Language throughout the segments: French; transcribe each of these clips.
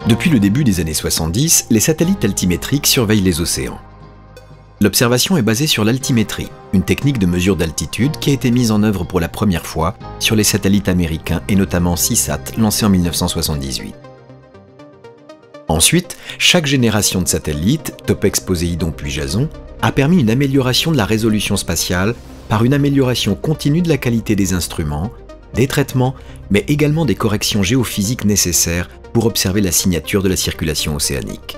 Depuis le début des années 70, les satellites altimétriques surveillent les océans. L'observation est basée sur l'altimétrie, une technique de mesure d'altitude qui a été mise en œuvre pour la première fois sur les satellites américains et notamment SeaSat, lancé en 1978. Ensuite, chaque génération de satellites, Topex, Poséidon puis Jason, a permis une amélioration de la résolution spatiale par une amélioration continue de la qualité des instruments, des traitements, mais également des corrections géophysiques nécessaires pour observer la signature de la circulation océanique.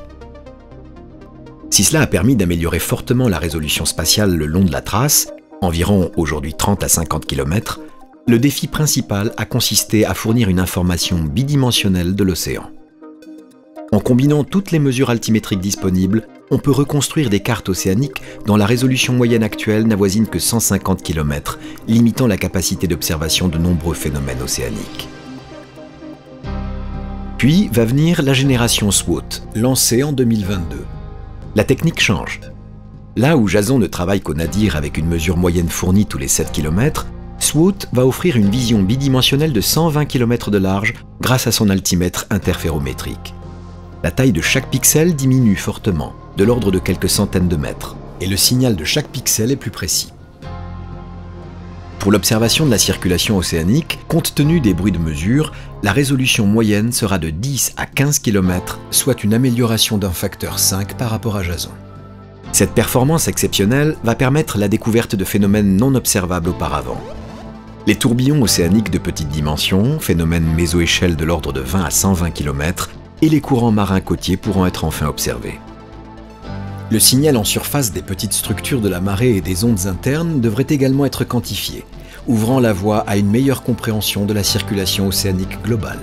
Si cela a permis d'améliorer fortement la résolution spatiale le long de la trace, environ aujourd'hui 30 à 50 km, le défi principal a consisté à fournir une information bidimensionnelle de l'océan. En combinant toutes les mesures altimétriques disponibles, on peut reconstruire des cartes océaniques dont la résolution moyenne actuelle n'avoisine que 150 km, limitant la capacité d'observation de nombreux phénomènes océaniques. Puis va venir la génération SWOT, lancée en 2022. La technique change. Là où Jason ne travaille qu'au nadir avec une mesure moyenne fournie tous les 7 km, SWOT va offrir une vision bidimensionnelle de 120 km de large grâce à son altimètre interférométrique. La taille de chaque pixel diminue fortement, de l'ordre de quelques centaines de mètres, et le signal de chaque pixel est plus précis. Pour l'observation de la circulation océanique, compte tenu des bruits de mesure, la résolution moyenne sera de 10 à 15 km, soit une amélioration d'un facteur 5 par rapport à Jason. Cette performance exceptionnelle va permettre la découverte de phénomènes non observables auparavant. Les tourbillons océaniques de petite dimension, phénomènes mésoéchelle de l'ordre de 20 à 120 km, et les courants marins côtiers pourront être enfin observés. Le signal en surface des petites structures de la marée et des ondes internes devrait également être quantifié, ouvrant la voie à une meilleure compréhension de la circulation océanique globale.